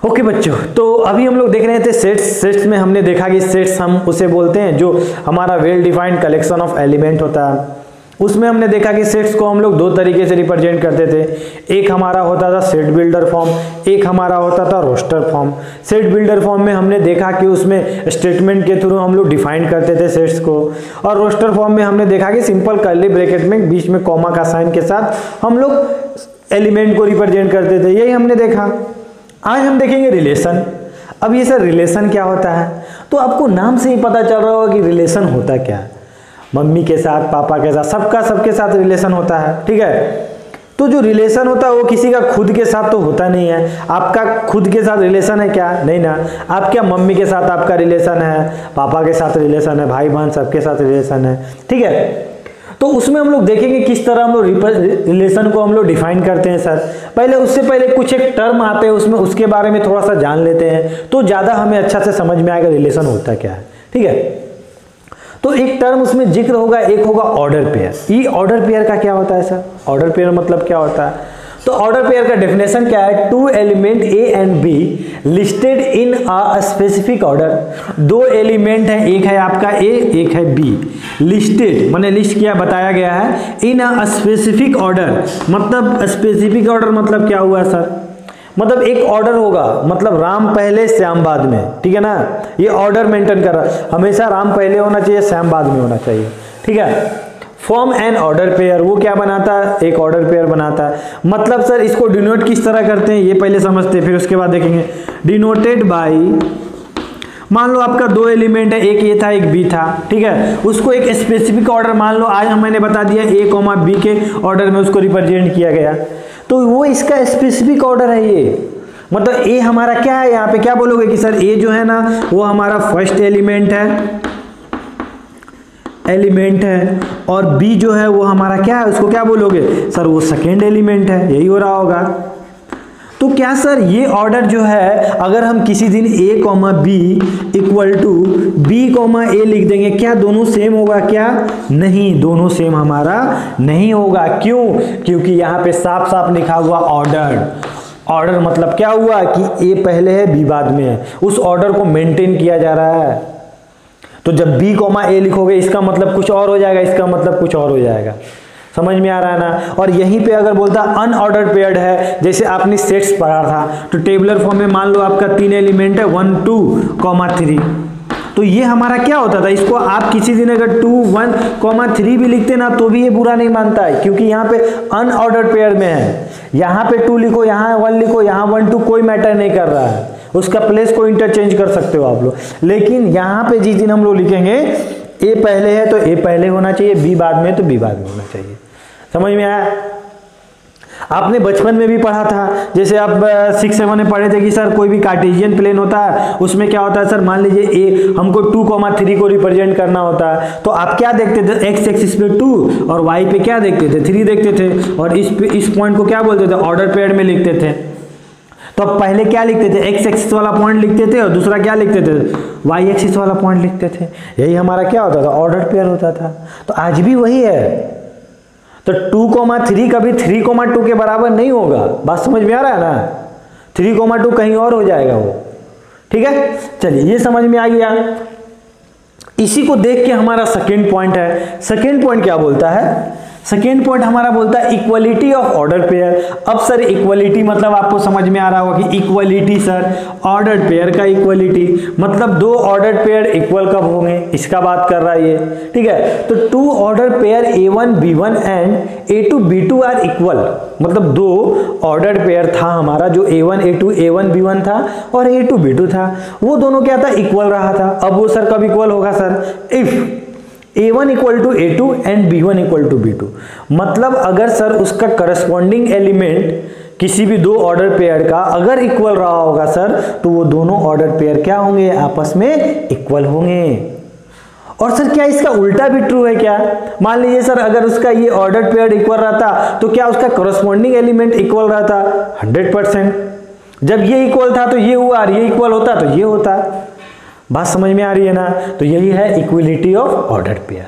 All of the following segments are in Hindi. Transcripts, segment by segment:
ओके बच्चों, तो अभी हम लोग देख रहे थे सेट्स में हमने देखा कि सेट्स हम उसे बोलते हैं जो हमारा well defined collection of element होता है। उसमें हमने देखा कि सेट्स को हम लोग दो तरीके से रिप्रेजेंट करते थे। एक हमारा होता था सेट बिल्डर फॉर्म, एक हमारा होता था roster form. Set builder form में हमने देखा कि उसमें स्टेटमेंट के थ्रू हम लोग डिफाइन करते थे सेट्स को, और रोस्टर फॉर्म में हमने देखा कि सिंपल कर्ली ब्रैकेट में बीच में कॉमा का साइन के साथ हम लोग एलिमेंट को रिप्रेजेंट करते थे। यही हमने देखा। आज हम देखेंगे रिलेशन। अब ये सर रिलेशन क्या होता है, तो आपको नाम से ही पता चल रहा होगा कि रिलेशन होता क्या है। मम्मी के साथ, पापा के साथ, सबके साथ रिलेशन होता है, ठीक है। तो जो रिलेशन होता है वो किसी का खुद के साथ तो होता नहीं है। आपका खुद के साथ रिलेशन है क्या? नहीं ना। आप क्या मम्मी के साथ आपका रिलेशन है, पापा के साथ रिलेशन है, भाई बहन सबके साथ रिलेशन है, ठीक है। तो उसमें हम लोग देखेंगे किस तरह हम लोग रिलेशन को हम लोग डिफाइन करते हैं सर। पहले उससे पहले कुछ एक टर्म आते हैं उसमें, उसके बारे में थोड़ा सा जान लेते हैं तो ज़्यादा हमें अच्छा से समझ में आएगा रिलेशन होता क्या है, ठीक है। तो एक टर्म उसमें जिक्र होगा, एक होगा ऑर्डर पेयर। ये ऑर्डर पेयर का क्या होता है सर? ऑर्डर पेयर मतलब क्या होता है? तो ऑर्डर पेयर का डेफिनेशन क्या है? Two element A and B listed in a specific order. दो एलिमेंट है, एक है आपका ए, एक है बी। लिस्टेड माने लिस्ट किया, बताया गया है, इन अ स्पेसिफिक ऑर्डर। मतलब स्पेसिफिक ऑर्डर मतलब क्या हुआ सर? मतलब एक ऑर्डर होगा, मतलब राम पहले श्याम बाद में, ठीक है ना। ये ऑर्डर मेंटेन कर रहा है, हमेशा राम पहले होना चाहिए, श्याम बाद में होना चाहिए, ठीक है। फॉर्म एन ऑर्डर पेयर, वो क्या बनाता है? एक ऑर्डर पेयर बनाता है। मतलब सर इसको डिनोट किस तरह करते हैं ये पहले समझते हैं, फिर उसके बाद देखेंगे। डिनोटेड बाय, मान लो आपका दो एलिमेंट है, एक ए था एक बी था, ठीक है। उसको एक स्पेसिफिक ऑर्डर मान लो, आज मैंने बता दिया ए कॉमा बी के ऑर्डर में उसको रिप्रेजेंट किया गया, तो वो इसका स्पेसिफिक ऑर्डर है ये। मतलब ए हमारा क्या है, यहाँ पे क्या बोलोगे कि सर ए जो है ना वो हमारा फर्स्ट एलिमेंट है, और बी जो है वो हमारा क्या है, उसको क्या बोलोगे सर? वो सेकेंड एलिमेंट है। यही हो रहा होगा। तो क्या सर ये ऑर्डर जो है, अगर हम किसी दिन a comma B equal to B comma A लिख देंगे, क्या दोनों सेम होगा क्या? नहीं, दोनों सेम हमारा नहीं होगा। क्यों? क्योंकि यहाँ पे साफ साफ लिखा हुआ ऑर्डर। ऑर्डर मतलब क्या हुआ कि a पहले है बी बाद में है, उस ऑर्डर को मेंटेन किया जा रहा है। तो जब बी कॉमा ए लिखोगे इसका मतलब कुछ और हो जाएगा, इसका मतलब कुछ और हो जाएगा। समझ में आ रहा है ना। और यहीं पे अगर बोलता अनऑर्डर पेयर्ड है, जैसे आपने सेट्स पढ़ा था, तो टेबुलर फॉर्म में मान लो आपका तीन एलिमेंट है 1 2 3, तो ये हमारा क्या होता था? इसको आप किसी दिन अगर 2 1 3 भी लिखते ना तो भी ये बुरा नहीं मानता है, क्योंकि यहाँ पे अनऑर्डर पेयर में है। यहाँ पे 2 लिखो, यहाँ 1 लिखो, यहाँ 1 2 कोई मैटर नहीं कर रहा है, उसका प्लेस को इंटरचेंज कर सकते हो आप लोग। लेकिन यहाँ पे जिस दिन हम लोग लिखेंगे ए पहले है तो ए पहले होना चाहिए, बी बाद में तो बी बाद में होना चाहिए। समझ में आया? आपने बचपन में भी पढ़ा था, जैसे आप 6 7 में पढ़े थे कि सर कोई भी कार्टेशियन प्लेन होता है, उसमें क्या होता है सर, मान लीजिए ए हमको 2 3 को रिप्रेजेंट करना होता है, तो आप क्या देखते थे? एक्स एक्सिस पे 2 और वाई पे क्या देखते थे? 3 देखते थे, और इस पॉइंट को क्या बोलते थे? ऑर्डर पेयर में लिखते थे। तो अब पहले क्या लिखते थे? एक्स एक्सिस वाला पॉइंट लिखते थे, और दूसरा क्या लिखते थे? वाई एक्सिस वाला पॉइंट लिखते थे। यही हमारा क्या होता था? ऑर्डर पेयर होता था। तो आज भी वही है। तो 2 3 कभी 3 2 के बराबर नहीं होगा। बात समझ में आ रहा है ना? 3 2 कहीं और हो जाएगा वो, ठीक है। चलिए ये समझ में आ गया। इसी को देख के हमारा सेकेंड पॉइंट है। सेकेंड पॉइंट क्या बोलता है? सेकेंड पॉइंट हमारा बोलता है इक्वलिटी ऑफ ऑर्डर पेयर। अब सर इक्वलिटी मतलब आपको समझ में आ रहा होगा कि इक्वलिटी सर ऑर्डर पेयर का इक्वलिटी मतलब दो ऑर्डर पेयर इक्वल कब होंगे, इसका बात कर रहा है ये, ठीक है। तो 2 order pair A1 B1 and A2 B2 are equal, मतलब दो ऑर्डर पेयर था हमारा जो A1 A2 A1 B1 था और A2 B2 था, वो दोनों क्या था? इक्वल रहा था। अब वो सर कब इक्वल होगा sir? If A1 equal to A2 and B1 equal to B2, मतलब अगर सर उसका करस्पॉन्डिंग एलिमेंट किसी भी दो ऑर्डर पेयर का अगर इक्वल रहा होगा सर, तो वो दोनों ऑर्डर पेयर क्या होंगे? आपस में इक्वल होंगे। और सर क्या इसका उल्टा भी ट्रू है क्या? मान लीजिए सर अगर उसका ये ऑर्डर पेयर इक्वल रहता तो क्या उसका करस्पॉन्डिंग एलिमेंट इक्वल रहता? 100%। जब ये इक्वल था तो ये हुआ, और ये इक्वल होता तो ये होता। बात समझ में आ रही है ना? तो यही है इक्वलिटी ऑफ ऑर्डर पेयर।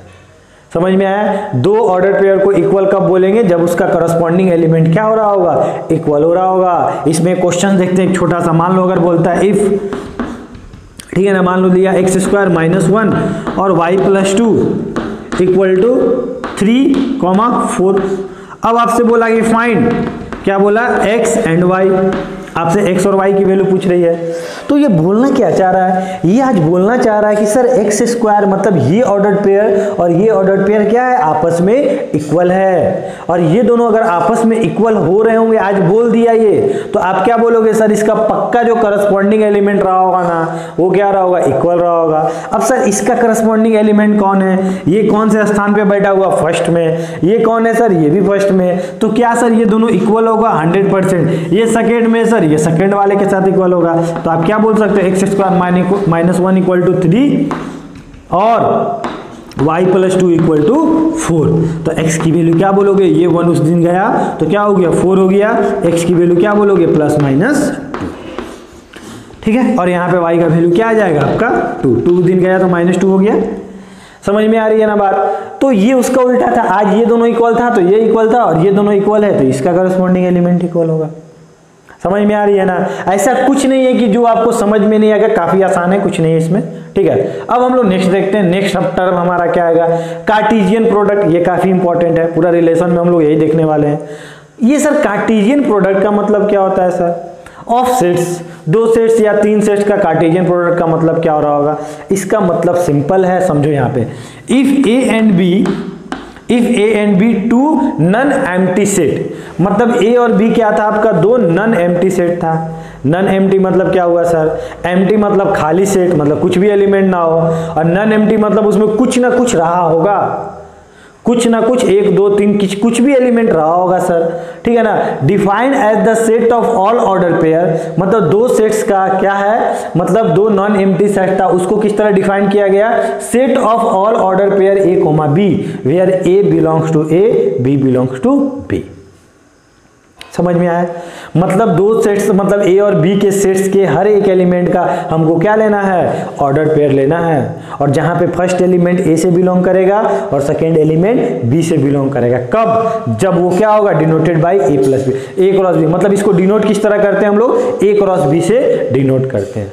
समझ में आया? दो ऑर्डर पेयर को इक्वल कब बोलेंगे? जब उसका करस्पॉन्डिंग एलिमेंट क्या हो रहा होगा? इक्वल हो रहा होगा। इसमें क्वेश्चन देखते हैं एक छोटा सा। मान लो अगर बोलता है इफ, ठीक है ना, मान लो दिया x स्क्वायर माइनस 1 और y प्लस 2 इक्वल टू 3,4। अब आपसे बोला कि फाइंड, क्या बोला? x and y। आपसे x और y की वैल्यू पूछ रही है। तो ये बोलना क्या चाह रहा है? ये आज बोलना चाह रहा है कि सर x स्क्वायर मतलब ये ऑर्डर पेयर और ये ऑर्डर पेयर क्या है? आपस में इक्वल है। और ये दोनों अगर आपस में इक्वल हो रहे होंगे, आज बोल दिया ये, तो आप क्या बोलोगे? सर इसका पक्का जो करस्पॉन्डिंग एलिमेंट रहा होगा ना, वो क्या रहा होगा? इक्वल रहा होगा। अब सर इसका करस्पॉन्डिंग एलिमेंट कौन है? ये कौन से स्थान पे बैठा हुआ? फर्स्ट में। ये कौन है सर? ये भी फर्स्ट में। तो क्या सर ये दोनों इक्वल होगा? 100%। ये सेकेंड में सर, ये सेकेंड वाले के साथ इक्वल होगा। तो आप क्या बोल सकते हैं? X square minus 1 equal to 3 और y प्लस 2 इक्वल टू 4। तो x की वैल्यू क्या बोलोगे? ये 1 उस दिन गया तो क्या हो गया? 4 हो गया। x की वैल्यू क्या बोलोगे? Plus minus 2। ठीक है, और यहाँ पे y का वैल्यू क्या आ जाएगा? आपका 2 दिन गया तो माइनस 2 हो गया। समझ में आ रही है ना बात? तो ये उसका उल्टा था। आज ये दोनों इक्वल था तो ये इक्वल था, और ये दोनों इक्वल है तो इसका करस्पॉन्डिंग एलिमेंट इक्वल होगा। समझ में आ रही है ना? ऐसा कुछ नहीं है कि जो आपको समझ में नहीं आएगा, काफी आसान है, कुछ नहीं है इसमें। ठीक है, अब हम लोग नेक्स्ट देखते हैं। नेक्स्ट टर्म हमारा क्या आएगा? Cartesian product. ये काफी इंपॉर्टेंट है, पूरा रिलेशन में हम लोग यही देखने वाले हैं। ये सर कार्टेशियन प्रोडक्ट का मतलब क्या होता है सर? ऑफ सेट्स, 2 सेट्स या 3 सेट्स का कार्टेशियन प्रोडक्ट का मतलब क्या हो रहा होगा? इसका मतलब सिंपल है, समझो यहाँ पे। If A and B two non empty set, मतलब ए और बी क्या था? आपका 2 नन एम्प्टी सेट था। नन एम्प्टी मतलब क्या हुआ सर? एम्प्टी मतलब खाली सेट, मतलब कुछ भी एलिमेंट ना हो, और नन एम्प्टी मतलब उसमें कुछ ना कुछ रहा होगा, कुछ ना कुछ 1 2 3 कुछ भी एलिमेंट रहा होगा सर। ठीक है ना? Defined as the set of all order pair, मतलब 2 सेट्स का क्या है? मतलब 2 नॉन एम्प्टी सेट था, उसको किस तरह डिफाइन किया गया? Set of all order pair A comma B where A belongs to A, B belongs to B. समझ में आया? मतलब 2 सेट्स, मतलब ए और बी के सेट्स के हर एक एलिमेंट का हमको क्या लेना है? ऑर्डर पेयर लेना है। और जहां पे फर्स्ट एलिमेंट ए से बिलोंग करेगा और सेकेंड एलिमेंट बी से बिलोंग करेगा। कब? जब वो क्या होगा? Denoted by A plus B, A cross B. मतलब इसको डिनोट किस तरह करते हैं हम लोग? ए क्रॉस बी से डिनोट करते हैं।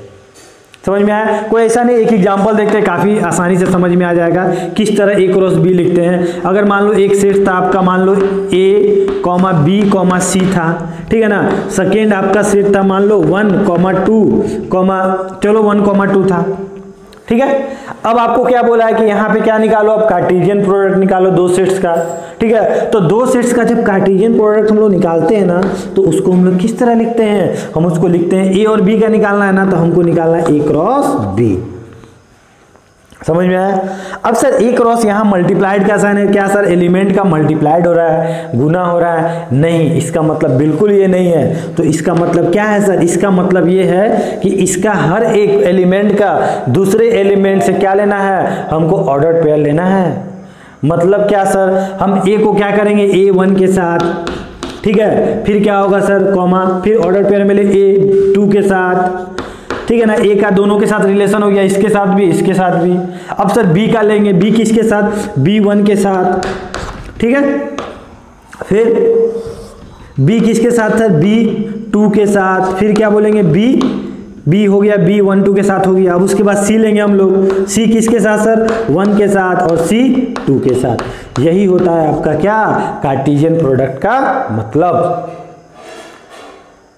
समझ में आया? कोई ऐसा नहीं, एक एग्जांपल देखते हैं, काफी आसानी से समझ में आ जाएगा किस तरह ए क्रॉस बी लिखते हैं। अगर मान लो एक सेट था आपका, मान लो ए कॉमा बी कॉमा सी था, ठीक है ना? सेकेंड आपका सेट था मान लो 1 2 चलो 1 2 था। ठीक है, अब आपको क्या बोला है कि यहाँ पे क्या निकालो? अब कार्टेशियन प्रोडक्ट निकालो 2 सेट्स का। ठीक है, तो 2 सेट्स का जब कार्टेशियन प्रोडक्ट हम लोग निकालते हैं ना, तो उसको हम लोग किस तरह लिखते हैं? हम उसको लिखते हैं, ए और बी का निकालना है ना, तो हमको निकालना है ए क्रॉस बी। समझ में आया? अब सर ए क्रॉस यहाँ मल्टीप्लाइड का साइन है, क्या सर एलिमेंट का मल्टीप्लाइड हो रहा है, गुना हो रहा है? नहीं, इसका मतलब बिल्कुल ये नहीं है। तो इसका मतलब क्या है सर? इसका मतलब ये है कि इसका हर एक एलिमेंट का दूसरे एलिमेंट से क्या लेना है? हमको ऑर्डर पेयर लेना है। मतलब क्या सर? हम ए को क्या करेंगे? A1 के साथ, ठीक है, फिर क्या होगा सर? कॉमा, फिर ऑर्डर पेयर मिले A2 के साथ, ठीक है ना? ए का दोनों के साथ रिलेशन हो गया, इसके साथ भी इसके साथ भी। अब सर बी का लेंगे, बी किसके साथ? B1 के साथ, ठीक है। फिर बी किसके साथ सर? B2 के साथ। फिर क्या बोलेंगे? बी हो गया, B1 2 के साथ हो गया। अब उसके बाद सी लेंगे हम लोग, सी किसके साथ सर? 1 के साथ, और सी 2 के साथ। यही होता है आपका क्या? कार्टेशियन प्रोडक्ट का मतलब।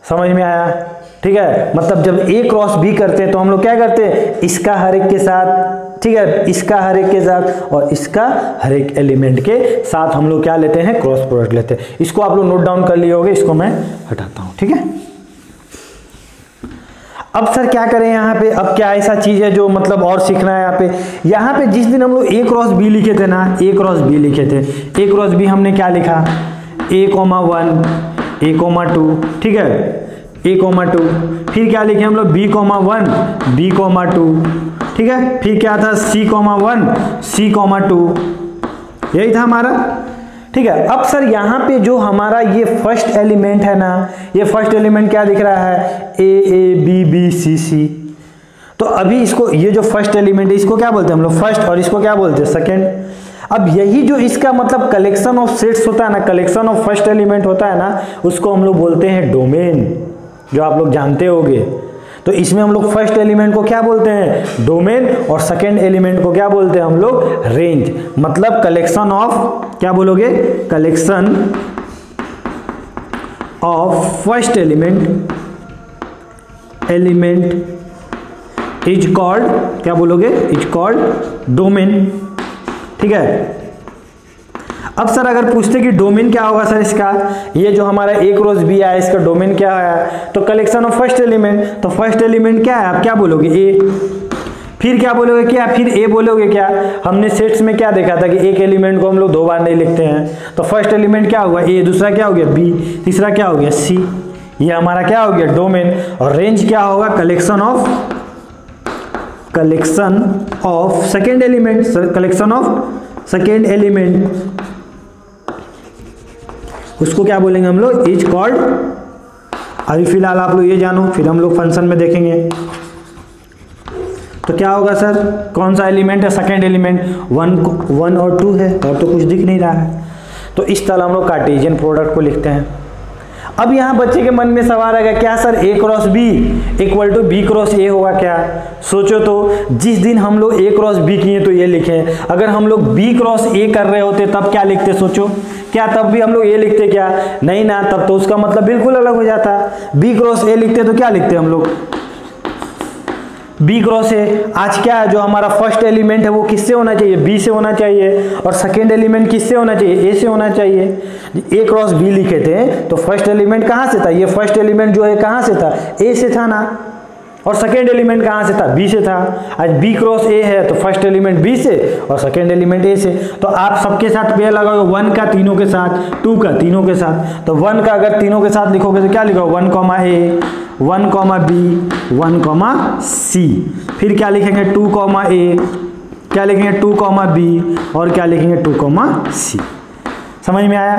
समझ में आया? ठीक है, मतलब जब ए क्रॉस बी करते हैं तो हम लोग क्या करते हैं? इसका हर एक के साथ, ठीक है, इसका हर एक के साथ और इसका हर एक एलिमेंट के साथ हम लोग क्या लेते हैं? क्रॉस प्रोडक्ट लेते हैं। इसको आप लोग नोट डाउन कर लिए होंगे, इसको मैं हटाता हूं। ठीक है, अब सर क्या करें यहाँ पे? अब क्या ऐसा चीज है जो मतलब और सीखना है यहाँ पे? यहाँ पे जिस दिन हम लोग ए क्रॉस बी लिखे थे ना, ए क्रॉस बी लिखे थे, ए क्रॉस बी हमने क्या लिखा? A1 A2, ठीक है, A2। फिर क्या लिखे हम लोग? B1 B2, ठीक है। फिर क्या था? C1 C2, यही था हमारा। ठीक है, अब सर यहाँ पे जो हमारा ये फर्स्ट एलिमेंट है ना, ये फर्स्ट एलिमेंट क्या दिख रहा है? A B C। तो अभी इसको, ये जो फर्स्ट एलिमेंट है इसको क्या बोलते हैं हम लोग? फर्स्ट, और इसको क्या बोलते हैं? सेकेंड। अब यही जो इसका मतलब कलेक्शन ऑफ सेट्स होता है ना, कलेक्शन ऑफ फर्स्ट एलिमेंट होता है ना, उसको हम लोग बोलते हैं डोमेन, जो आप लोग जानते होंगे। तो इसमें हम लोग फर्स्ट एलिमेंट को क्या बोलते हैं, डोमेन, और सेकेंड एलिमेंट को क्या बोलते हैं हम लोग, रेंज। मतलब कलेक्शन ऑफ, क्या बोलोगे, collection of first element is called, क्या बोलोगे, इज कॉल्ड डोमेन। ठीक है। अब सर अगर पूछते कि डोमेन क्या होगा सर इसका, ये जो हमारा ए क्रॉस बी आया इसका डोमेन क्या है, तो कलेक्शन ऑफ फर्स्ट एलिमेंट। तो फर्स्ट एलिमेंट क्या है, आप क्या बोलोगे, ए। फिर क्या बोलोगे, क्या, फिर ए बोलोगे क्या। हमने सेट्स में क्या देखा था कि एक एलिमेंट को हम लोग दो बार नहीं लिखते हैं। तो फर्स्ट एलिमेंट क्या हुआ, ए, दूसरा क्या हो गया, बी, तीसरा क्या हो गया, सी। ये हमारा क्या हो गया, डोमेन। और रेंज क्या होगा, collection of second element, collection of second element, उसको क्या बोलेंगे हम लोग, इज कॉल्ड। अभी फिलहाल आप लोग ये जानो, फिर हम लोग फंक्शन में देखेंगे। तो क्या होगा सर, कौन सा एलिमेंट है, सेकेंड एलिमेंट, 1 और 2 है, और तो कुछ दिख नहीं रहा है। तो इस तरह हम लोग कार्टेशियन प्रोडक्ट को लिखते हैं। अब यहाँ बच्चे के मन में सवाल आएगा, क्या sir A cross B equal to B cross A होगा क्या। सोचो तो, जिस दिन हम लोग ए क्रॉस बी किए तो ये लिखे, अगर हम लोग बी क्रॉस ए कर रहे होते तब क्या लिखते, सोचो, क्या तब भी हम लोग ए लिखते क्या, नहीं ना, तब तो उसका मतलब बिल्कुल अलग हो जाता। बी क्रॉस ए लिखते तो क्या लिखते हम लोग, बी क्रॉस ए। आज क्या है, जो हमारा फर्स्ट एलिमेंट है वो किससे होना चाहिए, बी से होना चाहिए, और सेकेंड एलिमेंट किससे होना चाहिए, ए से होना चाहिए। ए क्रॉस बी लिखे थे तो फर्स्ट एलिमेंट कहाँ से था, ये फर्स्ट एलिमेंट जो है कहाँ से था, ए से था ना, और सेकेंड एलिमेंट कहाँ से था, बी से था। आज बी क्रॉस ए है तो फर्स्ट एलिमेंट बी से और सेकेंड एलिमेंट ए से। तो आप सबके साथ पेयर लगाओगे, 1 का तीनों के साथ, 2 का तीनों के साथ। तो 1 का अगर तीनों के साथ लिखोगे तो क्या लिखोगे, 1 कॉमा ए, 1 कॉमा बी, 1 कॉमा सी। फिर क्या लिखेंगे, 2 कॉमा ए, क्या लिखेंगे, 2 कॉमा बी, और क्या लिखेंगे, 2 कॉमा सी। समझ में आया।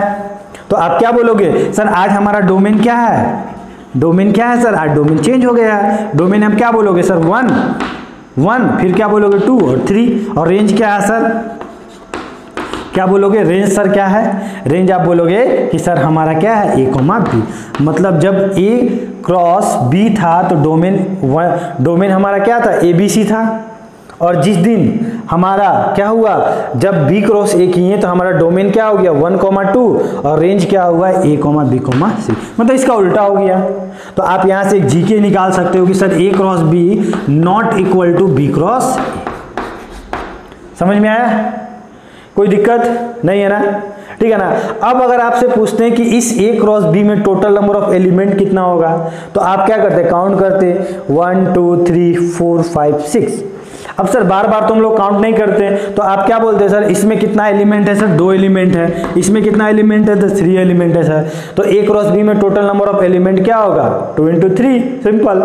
तो आप क्या बोलोगे, सर आज हमारा डोमेन क्या है, डोमेन क्या है सर, आज डोमेन चेंज हो गया है। डोमेन हम क्या बोलोगे सर, 1, फिर क्या बोलोगे 2 और 3, और रेंज क्या है सर, क्या बोलोगे, रेंज सर क्या है, रेंज आप बोलोगे कि सर हमारा क्या है, ए कॉमा बी। मतलब जब ए क्रॉस बी था तो डोमेन हमारा क्या था, ए बी सी था। और जिस दिन हमारा क्या हुआ, जब बी क्रॉस ए किए तो हमारा डोमेन क्या हो गया, 1, 2, और रेंज क्या हुआ, ए, बी, सी। मतलब इसका उल्टा हो गया। तो आप यहां से एक जीके निकाल सकते हो कि sir A cross B not equal to B cross. समझ में आया, कोई दिक्कत नहीं है ना, ठीक है ना। अब अगर आपसे पूछते हैं कि इस ए क्रॉस बी में टोटल नंबर ऑफ एलिमेंट कितना होगा, तो आप क्या करते, काउंट करते, 1 2 3 4 5 6। अब सर बार बार तो हम लोग काउंट नहीं करते, तो आप क्या बोलते हैं, सर इसमें कितना एलिमेंट है, सर 2 एलिमेंट है, इसमें कितना एलिमेंट है, तो 3 एलिमेंट है सर। तो ए क्रॉस बी में टोटल नंबर ऑफ एलिमेंट क्या होगा, 2 × 3, सिंपल,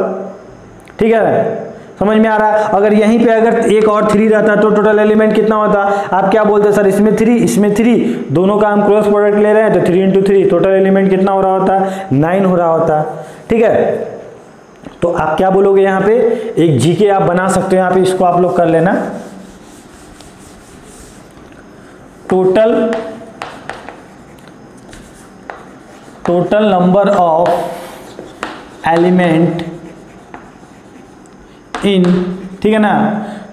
ठीक है, समझ में आ रहा है। अगर यहीं पे अगर एक और 3 रहता तो टोटल एलिमेंट कितना होता, आप क्या बोलते हैं, सर इसमें 3, इसमें 3, दोनों का हम क्रॉस प्रोडक्ट ले रहे हैं तो 3 × 3 टोटल एलिमेंट कितना हो रहा होता, 9 हो रहा होता, ठीक है। तो आप क्या बोलोगे, यहाँ पे एक जीके आप बना सकते हो, यहाँ पे इसको आप लोग कर लेना, टोटल नंबर ऑफ एलिमेंट इन, ठीक है ना,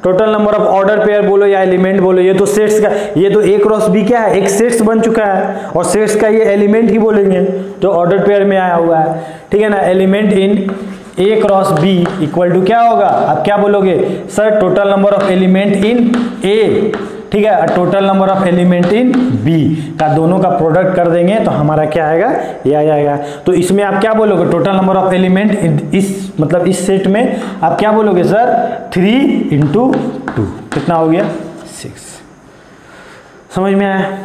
total number of order pair बोलो या एलिमेंट बोलो, ये तो सेट्स का, ये तो ए क्रॉस बी क्या है, एक सेट्स बन चुका है, और सेट्स का ये एलिमेंट ही बोलेंगे जो ऑर्डर पेयर में आया हुआ है, ठीक है ना। Element in A cross B equal to क्या होगा, आप क्या बोलोगे, sir total number of element in A, ठीक है, total number of element in B का दोनों का प्रोडक्ट कर देंगे तो हमारा क्या आएगा, ये आ जाएगा। तो इसमें आप क्या बोलोगे, टोटल नंबर ऑफ एलिमेंट इस मतलब इस सेट में आप क्या बोलोगे, सर 3 × 2, कितना हो गया, 6। समझ में आया,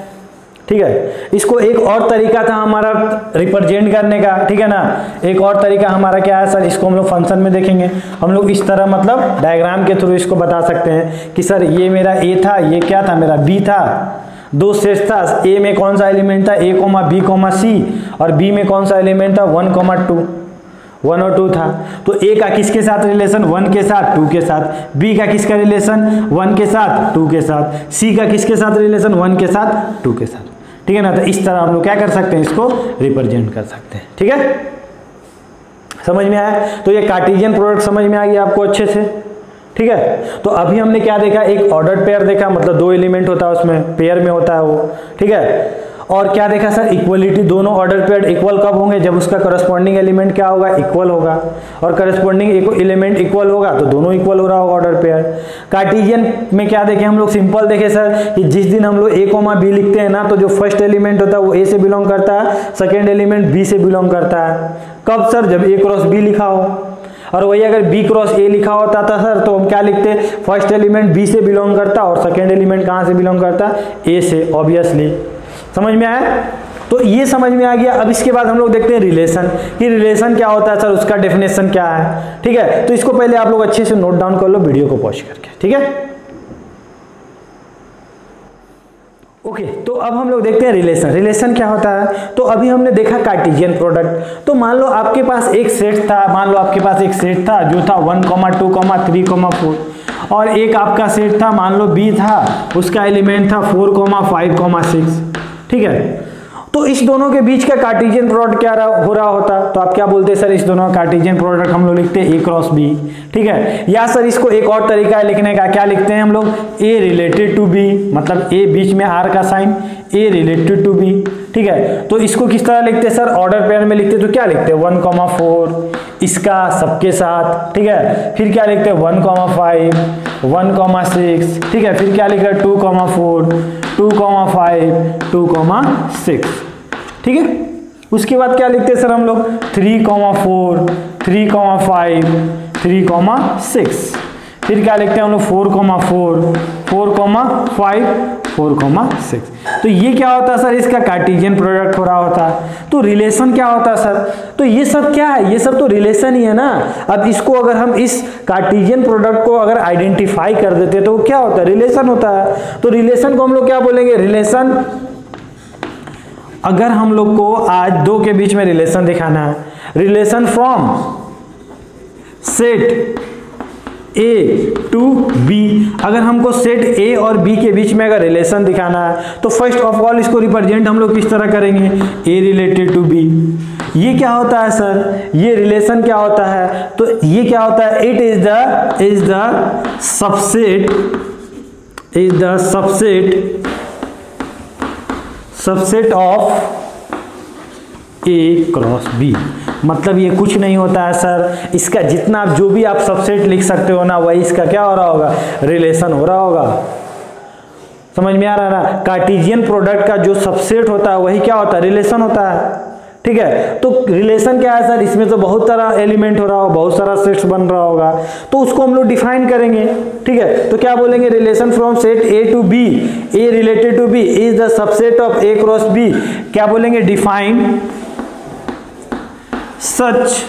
ठीक है। इसको एक और तरीका था हमारा रिप्रेजेंट करने का, ठीक है ना। एक और तरीका हमारा क्या है सर, इसको हम लोग फंक्शन में देखेंगे। हम लोग इस तरह मतलब डायग्राम के थ्रू इसको बता सकते हैं कि सर ये मेरा ए था, ये क्या था, मेरा बी था, 2 सेट्स था, ए में कौन सा एलिमेंट था, ए, बी, सी, और बी में कौन सा एलिमेंट था, 1, 2, 1 और 2 था। तो ए का किसके साथ रिलेशन, 1 के साथ, 2 के साथ। बी का किसका रिलेशन, 1 के साथ, 2 के साथ। सी का किसके साथ रिलेशन, 1 के साथ, 2 के साथ। ठीक है ना। तो इस तरह हम लोग क्या कर सकते हैं, इसको रिप्रेजेंट कर सकते हैं। ठीक है, समझ में आया। तो ये कार्टेशियन प्रोडक्ट समझ में आ गया आपको अच्छे से। ठीक है, तो अभी हमने क्या देखा, एक ऑर्डर्ड पेयर देखा, मतलब 2 एलिमेंट होता है उसमें, पेयर में होता है वो। ठीक है, और क्या देखा सर, इक्वलिटी, दोनों ऑर्डर पेयर इक्वल कब होंगे, जब उसका करस्पॉन्डिंग एलिमेंट क्या होगा, इक्वल होगा। और करस्पॉन्डिंग एलिमेंट इक्वल होगा तो दोनों इक्वल हो रहा होगा ऑर्डर पेयर। कार्टेशियन में क्या देखे हम लोग, सिंपल देखे सर कि जिस दिन हम लोग a, b लिखते हैं ना, तो जो फर्स्ट एलिमेंट होता है वो a से बिलोंग करता है, सेकेंड एलिमेंट b से बिलोंग करता है। कब सर, जब a क्रॉस b लिखा हो। और वही अगर b क्रॉस a लिखा होता था सर, तो हम क्या लिखते, फर्स्ट एलिमेंट b से बिलोंग करता और सेकेंड एलिमेंट कहाँ से बिलोंग करता, a से, ऑब्वियसली। समझ में आया। तो ये समझ में आ गया। अब इसके बाद हम लोग देखते हैं रिलेशन, कि रिलेशन क्या होता है सर, उसका डेफिनेशन क्या है। ठीक है, तो इसको पहले आप लोग अच्छे से नोट डाउन कर लो वीडियो को पॉज करके। ठीक है, ओके। तो अब हम लोग देखते हैं रिलेशन। रिलेशन क्या होता है, तो अभी हमने देखा कार्टेशियन प्रोडक्ट। तो मान लो आपके पास एक सेट था, मान लो आपके पास एक सेट था जो था 1, 2, 3, 4, और एक आपका सेट था, मान लो b था, उसका एलिमेंट था 4, 5, 6। ठीक है, तो इस दोनों के बीच का कार्टेशियन प्रोडक्ट क्या हो रहा होता, तो आप क्या बोलते हैं सर, इस दोनों का कार्टेशियन प्रोडक्ट हम लोग लिखते हैं a क्रॉस b। ठीक है, या सर इसको एक और तरीका है लिखने का, क्या लिखते हैं हम लोग, a रिलेटेड टू b, मतलब a बीच में r का sign, a related to b। ठीक है, तो इसको किस तरह लिखते हैं सर, ऑर्डर पेयर में लिखते हैं, तो क्या लिखते हैं 1, 4 इसका सबके साथ। ठीक है, फिर क्या लिखते हैं 1, 5, 1, 6। ठीक है, फिर क्या लिखा 2, 4, 2, 5, 2, 6। ठीक है, उसके बाद क्या लिखते हैं सर हम लोग 3, 4, 3, 5, 3, 6। फिर क्या लिखते हैं हम लोग 4, 4, 4, 5, 4, 6। तो ये क्या होता है सर, इसका कार्टेशियन प्रोडक्ट हो रहा होता है। तो रिलेशन क्या होता है सर, तो ये सब क्या है, ये सब तो रिलेशन ही है ना। अब इसको अगर हम इस कार्टेशियन प्रोडक्ट को अगर आइडेंटिफाई कर देते तो क्या होता है, रिलेशन होता है। तो रिलेशन को हम लोग क्या बोलेंगे, रिलेशन, अगर हम लोग को आज 2 के बीच में रिलेशन दिखाना है, relation from set A to B, अगर हमको सेट A और B के बीच में अगर रिलेशन दिखाना है तो फर्स्ट ऑफ ऑल इसको रिप्रेजेंट हम लोग किस तरह करेंगे, A रिलेटेड टू B। ये क्या होता है सर, ये रिलेशन क्या होता है, तो ये क्या होता है, it is the subset of A cross B। मतलब ये कुछ नहीं होता है सर, इसका जितना जो भी आप सबसेट लिख सकते हो ना, वही इसका क्या हो रहा होगा, रिलेशन हो रहा होगा। समझ में आ रहा है ना, कार्टेशियन प्रोडक्ट का जो सबसेट होता है वही क्या होता है, रिलेशन होता है। ठीक है, तो रिलेशन क्या है सर, इसमें तो बहुत सारा एलिमेंट हो रहा होगा, बहुत सारा सेट्स बन रहा होगा, तो उसको हम लोग डिफाइन करेंगे। ठीक है, तो क्या बोलेंगे, relation from set A to B, A related to B is the subset of A cross B। क्या बोलेंगे, डिफाइन सच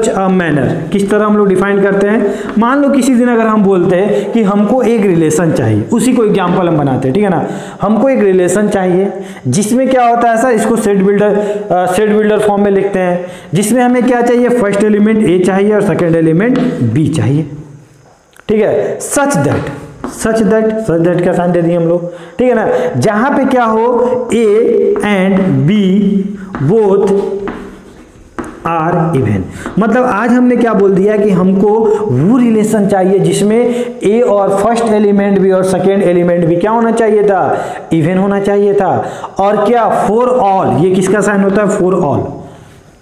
अ मैनर। किस तरह हम लोग डिफाइन करते हैं, मान लो किसी दिन अगर हम बोलते हैं कि हमको एक रिलेशन चाहिए, उसी को एग्जांपल हम बनाते हैं। ठीक है ना, हमको एक रिलेशन चाहिए जिसमें क्या होता है सर, इसको सेट बिल्डर फॉर्म में लिखते हैं, जिसमें हमें क्या चाहिए, फर्स्ट एलिमेंट A चाहिए और सेकेंड एलिमेंट B चाहिए। ठीक है, सच दैट का साइन दे दिए हम लोग। ठीक है ना, जहां पे क्या हो, A and B both are even. मतलब आज हमने क्या बोल दिया कि हमको वो रिलेशन चाहिए जिसमें A और फर्स्ट एलिमेंट भी और सेकेंड एलिमेंट भी क्या होना चाहिए था, इवन होना चाहिए था। और क्या, फॉर ऑल, ये किसका साइन होता है, फॉर ऑल।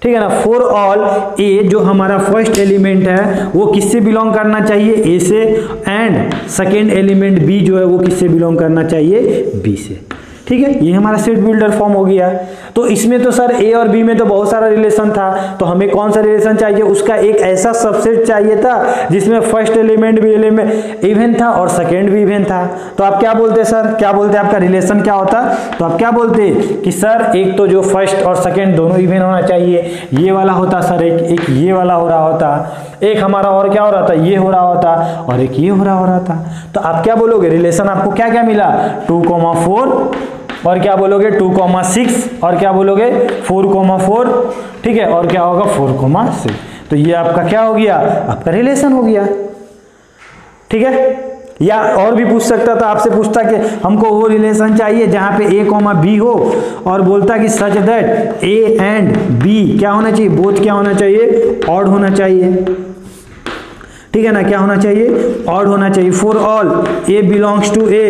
ठीक है ना, फॉर ऑल A जो हमारा फर्स्ट एलिमेंट है वो किससे बिलोंग करना चाहिए, A से, एंड सेकेंड एलिमेंट B जो है वो किससे बिलोंग करना चाहिए, B से। ठीक है, ये हमारा सेट बिल्डर फॉर्म हो गया। तो इसमें तो सर A और B में तो बहुत सारा रिलेशन था, तो हमें कौन सा रिलेशन चाहिए, उसका एक ऐसा सबसेट चाहिए था जिसमें फर्स्ट एलिमेंट भी इवन था और सेकेंड भी इवन था। तो आप क्या बोलते सर, क्या बोलते आपका रिलेशन क्या होता, तो आप क्या बोलते कि सर एक तो जो फर्स्ट और सेकेंड दोनों इवन होना चाहिए, ये वाला होता सर, एक ये वाला हो रहा होता, एक हमारा और क्या हो रहा था, ये हो रहा होता, और एक ये हो रहा था। तो आप क्या बोलोगे, रिलेशन आपको क्या क्या मिला, 2, 4, और क्या बोलोगे 2,6 और क्या बोलोगे 4,4, ठीक है, और क्या होगा 4,6। तो ये आपका क्या हो गया, आपका रिलेशन हो गया, ठीक है। या और भी पूछ सकता था, आपसे पूछता कि हमको वो रिलेशन चाहिए जहां पे a कॉमा बी हो और बोलता कि such that a and b क्या होना चाहिए, बोथ क्या होना चाहिए, ऑड होना चाहिए, ठीक है ना, क्या होना चाहिए, ऑड होना चाहिए। For all a belongs to a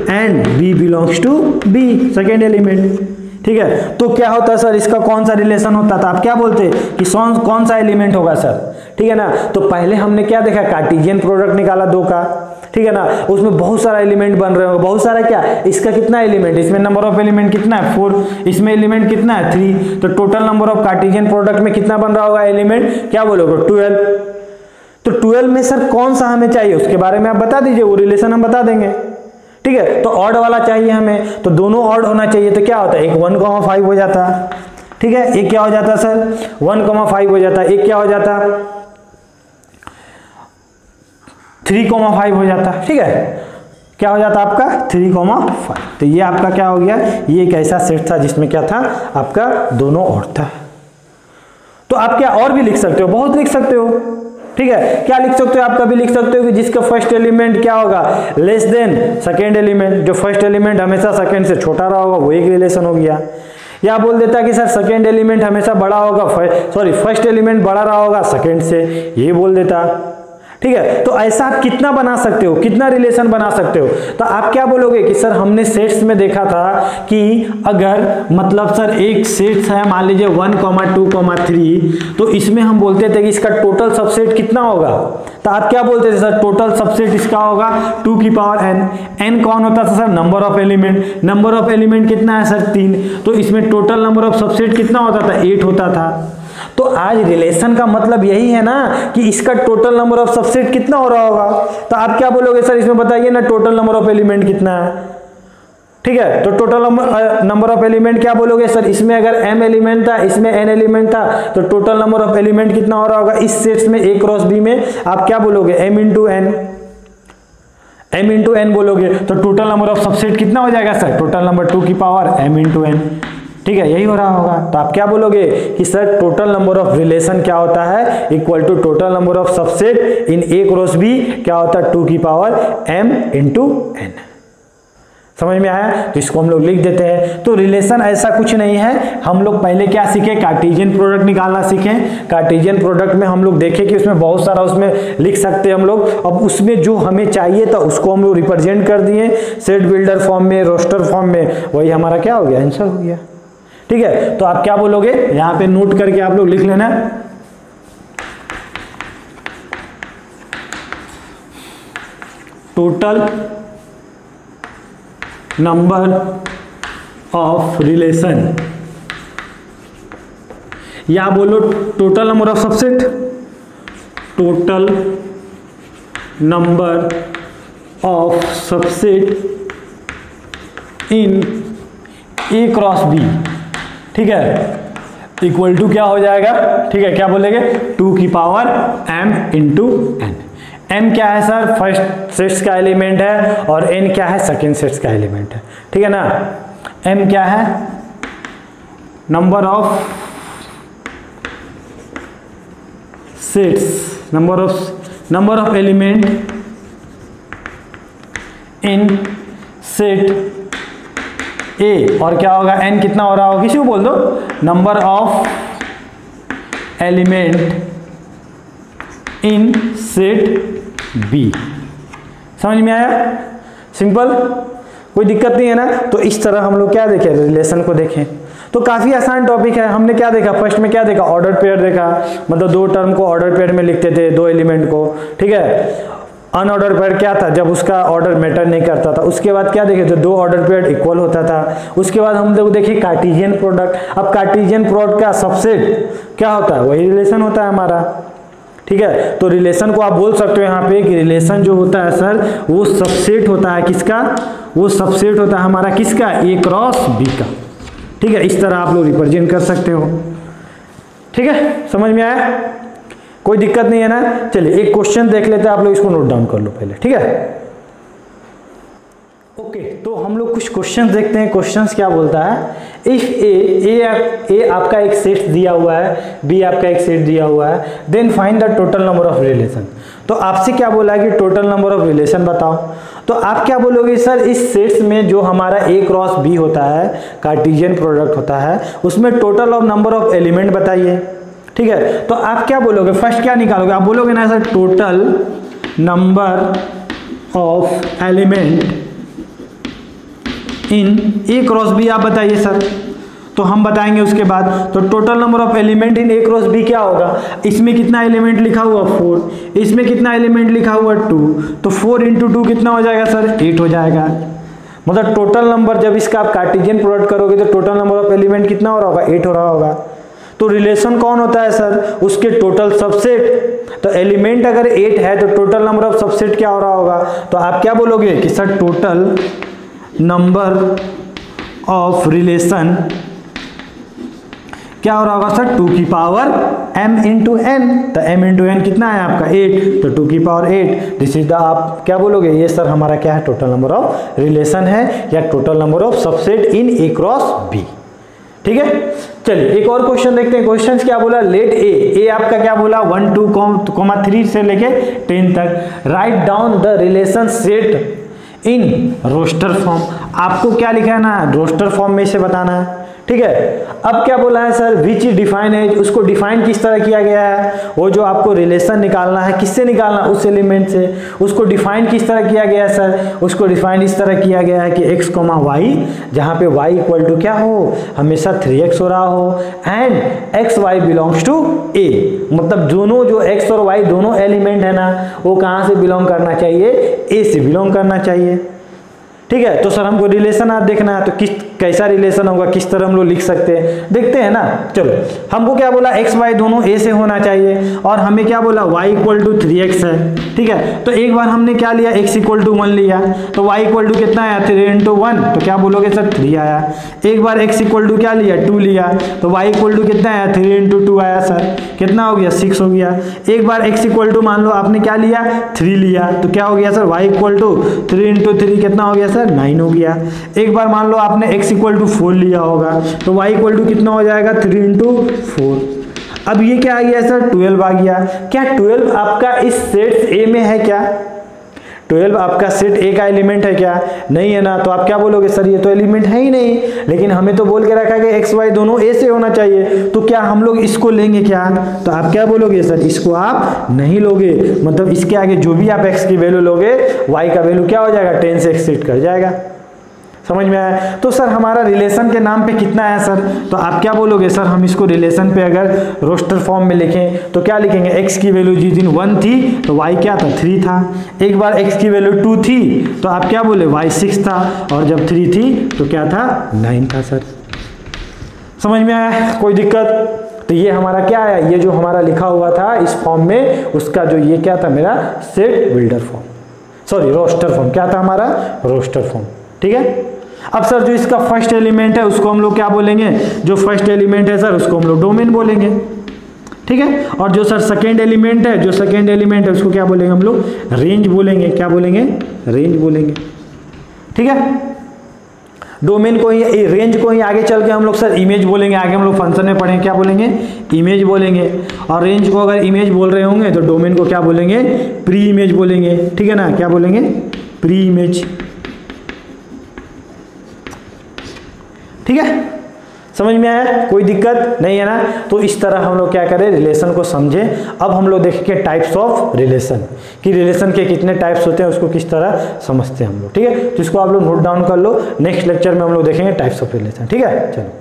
and b belongs to b, second element, ठीक है। तो क्या होता है सर, इसका कौन सा रिलेशन होता था, आप क्या बोलते कि कौन सा एलिमेंट होगा सर, ठीक है ना। तो पहले हमने क्या देखा, कार्टेशियन प्रोडक्ट निकाला 2 का, ठीक है ना, उसमें बहुत सारा एलिमेंट बन रहे होंगे, बहुत सारा क्या, इसका कितना एलिमेंट, इसमें नंबर ऑफ एलिमेंट कितना है 4, इसमें एलिमेंट कितना है 3, तो total number of Cartesian product में कितना बन रहा होगा एलिमेंट, क्या बोलोगे 12। तो 12 में सर कौन सा हमें चाहिए उसके बारे में आप बता दीजिए, वो रिलेशन हम बता देंगे, ठीक है। तो ऑड वाला चाहिए हमें, तो दोनों ऑड होना चाहिए, तो क्या होता है, एक 1,5 हो जाता, ठीक है, एक क्या हो जाता सर 1,5 हो जाता, एक क्या हो जाता 3,5 हो जाता, ठीक है, क्या हो जाता आपका 3,5। तो ये आपका क्या हो गया, ये एक ऐसा सेट था जिसमें क्या था, आपका दोनों ऑड था। तो आप क्या और भी लिख सकते हो, बहुत लिख सकते हो, ठीक है। क्या लिख सकते हो, आप कभी लिख सकते हो कि जिसका फर्स्ट एलिमेंट क्या होगा, लेस देन सेकेंड एलिमेंट, जो फर्स्ट एलिमेंट हमेशा सेकेंड से छोटा रहा होगा वो एक रिलेशन हो गया। या बोल देता कि सर सेकेंड एलिमेंट हमेशा बड़ा होगा, फर्स्ट एलिमेंट बड़ा रहा होगा सेकेंड से, ये बोल देता, ठीक है। तो ऐसा आप कितना बना सकते हो, कितना रिलेशन बना सकते हो। तो आप क्या बोलोगे कि सर हमने सेट्स में देखा था कि अगर मतलब सर एक सेट्स है मान लीजिए 1, 2, 3, तो इसमें हम बोलते थे कि इसका टोटल सबसेट कितना होगा। तो आप क्या बोलते थे सर, टोटल सबसेट इसका होगा 2 की पावर n। n कौन होता था sir, number of element, number of element कितना है सर 3, तो इसमें टोटल नंबर ऑफ सबसेट कितना होता था 8 होता था। तो आज रिलेशन का मतलब यही है ना कि इसका टोटल नंबर ऑफ सबसेट कितना हो रहा होगा। तो आप क्या बोलोगे सर, इसमें बताइए ना टोटल नंबर ऑफ एलिमेंट कितना है, ठीक है। तो टोटल नंबर ऑफ एलिमेंट क्या बोलोगे सर, इसमें अगर m एलिमेंट था, इसमें n एलिमेंट था, तो टोटल नंबर ऑफ एलिमेंट कितना हो रहा होगा इस सेट्स में a क्रॉस b में, आप क्या बोलोगे m इंटू n बोलोगे, तो टोटल नंबर ऑफ सबसेट कितना हो जाएगा सर, टोटल नंबर 2 की पावर m इंटू n, ठीक है, यही हो रहा होगा। तो आप क्या बोलोगे कि sir total number of relation क्या होता है, equal to total number of subset in a cross b क्या होता है 2 की पावर m इंटू n। समझ में आया, तो इसको हम लोग लिख देते हैं। तो रिलेशन ऐसा कुछ नहीं है, हम लोग पहले क्या सीखे, कार्टेशियन प्रोडक्ट निकालना सीखे। कार्टेशियन प्रोडक्ट में हम लोग देखे कि उसमें बहुत सारा उसमें लिख सकते हैं हम लोग। अब उसमें जो हमें चाहिए था उसको हम लोग रिप्रेजेंट कर दिए सेट बिल्डर फॉर्म में, रोस्टर फॉर्म में, वही हमारा क्या हो गया, आंसर हो गया, ठीक है। तो आप क्या बोलोगे, यहां पे नोट करके आप लोग लिख लेना, टोटल नंबर ऑफ रिलेशन, या बोलो total number of subset, total number of subset in a cross b, ठीक है, इक्वल टू क्या हो जाएगा, ठीक है, क्या बोलेंगे 2 की power m into n। m क्या है सर, फर्स्ट सेट्स का एलिमेंट है, और n क्या है, सेकंड सेट्स का एलिमेंट है, ठीक है ना। m क्या है, number of sets, number of element in set A, और क्या होगा n कितना हो रहा होगा, किसी को बोल दो, number of element in set B। समझ में आया, सिंपल, कोई दिक्कत नहीं है ना। तो इस तरह हम लोग क्या देखें, रिलेशन को देखें। तो काफी आसान टॉपिक है। हमने क्या देखा, फर्स्ट में क्या देखा, ऑर्डर पेयर देखा, मतलब 2 टर्म को ऑर्डर पेयर में लिखते थे, 2 एलिमेंट को, ठीक है। अनऑर्डर पेयर क्या था, जब उसका ऑर्डर मैटर नहीं करता था। उसके बाद क्या देखे, तो 2 ऑर्डर पेयर इक्वल होता था। उसके बाद हम लोग देखे कार्टेशियन प्रोडक्ट। अब कार्टेशियन प्रोडक्ट का सबसेट क्या होता है, वही रिलेशन होता है हमारा, ठीक है। तो रिलेशन को आप बोल सकते हो यहाँ पे कि रिलेशन जो होता है सर, वो सबसेट होता है किसका, वो सबसेट होता है हमारा किसका, a क्रॉस b का, ठीक है। इस तरह आप लोग रिप्रेजेंट कर सकते हो, ठीक है। समझ में आया, कोई दिक्कत नहीं है ना। चलिए एक क्वेश्चन देख लेते हैं, आप लोग इसको नोट डाउन कर लो पहले, ठीक है। ओके, तो तो हम लोग कुछ क्वेश्चंस देखते हैं। क्वेश्चंस क्या बोलता है, इफ ए आपका एक सेट दिया हुआ है, बी आपका एक सेट दिया हुआ है, then find the total number of relation. तो आपसे क्या बोला है कि टोटल नंबर ऑफ रिलेशन बताओ। तो आप क्या बोलोगे सर, इस सेट्स में जो हमारा ए क्रॉस बी होता है, कार्टेशियन प्रोडक्ट होता है, उसमें total of number of element बताइए। ठीक है, तो आप क्या बोलोगे, फर्स्ट क्या निकालोगे, आप बोलोगे ना sir total number of element in A cross B, आप बताइए सर। तो हम बताएंगे उसके बाद। तो total number of element in A cross B क्या होगा, इसमें कितना एलिमेंट लिखा हुआ 4, इसमें कितना एलिमेंट लिखा हुआ 2, तो 4 इंटू 2 कितना हो जाएगा सर 8 हो जाएगा। मतलब टोटल नंबर जब इसका आप कार्टेशियन प्रोडक्ट करोगे तो टोटल नंबर ऑफ एलिमेंट कितना हो रहा होगा 8 हो रहा होगा। तो रिलेशन कौन होता है सर, उसके टोटल सबसेट। तो एलिमेंट अगर 8 है तो टोटल नंबर ऑफ सबसेट क्या हो रहा होगा, तो आप क्या बोलोगे कि sir total number of relation क्या हो रहा होगा सर 2 की पावर m इंटू एन। तो m इंटू एन कितना है आपका 8, तो 2 की पावर 8 दिस इज द, आप क्या बोलोगे, ये सर हमारा क्या है टोटल नंबर ऑफ रिलेशन है या total number of subset in A cross B. ठीक है, चलिए एक और क्वेश्चन देखते हैं। क्वेश्चन क्या बोला, लेट ए आपका क्या बोला 1 2 3 से लेके 10 तक, write down the relation set in roster form. आपको क्या लिखा है ना, रोस्टर फॉर्म में से बताना है। ठीक है, अब क्या बोला है सर, विच डिफाइन है, उसको डिफाइन किस तरह किया गया है, वो जो आपको रिलेशन निकालना है किससे निकालना, उस एलिमेंट से, उसको डिफाइन किस तरह किया गया है सर, उसको डिफाइन इस तरह किया गया है कि x, y, जहां पे y इक्वल टू क्या हो, हमेशा 3x हो रहा हो, and x y belongs to a। मतलब दोनों जो x और y दोनों एलिमेंट है ना, वो कहां से बिलोंग करना चाहिए, a से बिलोंग करना चाहिए। ठीक है, तो सर हमको रिलेशन आप देखना है, तो किस कैसा रिलेशन होगा, किस तरह हम लोग लिख सकते हैं, देखते हैं ना। चलो, हमको क्या बोला एक्स वाई दोनों ए से होना चाहिए, और हमें क्या बोला y इक्वल टू 3x है। ठीक है, तो एक बार हमने क्या लिया, x इक्वल टू 1 लिया, तो y इक्वल टू कितना आया 3 इंटू 1, तो क्या बोलोगे सर 3 आया। एक बार x इक्वल टू क्या लिया 2 लिया, तो y इक्वल टू कितना आया 3 इंटू 2 आया सर, कितना हो गया 6 हो गया। एक बार x इक्वल टू मान लो आपने क्या लिया 3 लिया, तो क्या हो गया sir y equal to 3 into 3 कितना हो गया सर 9 हो गया। एक बार मान लो आपने x इक्वल टू 4 लिया होगा, तो y इक्वल टू कितना हो जाएगा 3 इंटू 4। अब ये क्या आ गया सर 12 आ गया। क्या 12 आपका इस सेट ए में है क्या, 12 आपका सेट ए का एलिमेंट है क्या, नहीं है ना। तो आप क्या बोलोगे सर ये तो एलिमेंट है ही नहीं, लेकिन हमें तो बोल के रखा है कि एक्स वाई दोनों ए से होना चाहिए, तो क्या हम लोग इसको लेंगे क्या, तो आप क्या बोलोगे सर इसको आप नहीं लोगे। मतलब इसके आगे जो भी आप एक्स की वैल्यू लोगे वाई का वैल्यू क्या हो जाएगा 10 से एक्सीड कर जाएगा। समझ में आया। तो सर हमारा रिलेशन के नाम पे कितना है सर, तो आप क्या बोलोगे सर हम इसको रिलेशन पे अगर रोस्टर फॉर्म में लिखें तो क्या लिखेंगे, x की वैल्यू जिस दिन 1 थी तो y क्या था 3 था। एक बार x की वैल्यू 2 थी तो आप क्या बोले y 6 था, और जब 3 थी तो क्या था 9 था सर। समझ में आया, कोई दिक्कत। तो ये हमारा क्या है, ये जो हमारा लिखा हुआ था इस फॉर्म में उसका जो ये क्या था मेरा set builder form, sorry roster form, क्या था हमारा रोस्टर फॉर्म। ठीक है, अब सर जो इसका फर्स्ट एलिमेंट है उसको हम लोग क्या बोलेंगे, जो फर्स्ट एलिमेंट है सर उसको हम लोग डोमेन बोलेंगे। ठीक है, और जो सर सेकेंड एलिमेंट है, जो सेकेंड एलिमेंट है उसको क्या बोलेंगे हम लोग रेंज बोलेंगे। क्या बोलेंगे, रेंज बोलेंगे। ठीक है, डोमेन को ही, रेंज को ही आगे चल के हम लोग सर इमेज बोलेंगे। आगे हम लोग फंक्शन में पढ़ेंगे क्या बोलेंगे, इमेज बोलेंगे। और रेंज को अगर इमेज बोल रहे होंगे तो डोमेन को क्या बोलेंगे, प्री इमेज बोलेंगे। ठीक है ना, क्या बोलेंगे, प्री इमेज। ठीक है, समझ में आया, कोई दिक्कत नहीं है ना। तो इस तरह हम लोग क्या करें, रिलेशन को समझें। अब हम लोग देखेंगे टाइप्स ऑफ रिलेशन, कि रिलेशन के कितने टाइप्स होते हैं उसको किस तरह समझते हैं हम लोग। ठीक है, तो इसको आप लोग नोट डाउन कर लो, नेक्स्ट लेक्चर में हम लोग देखेंगे टाइप्स ऑफ रिलेशन। ठीक है, चलो।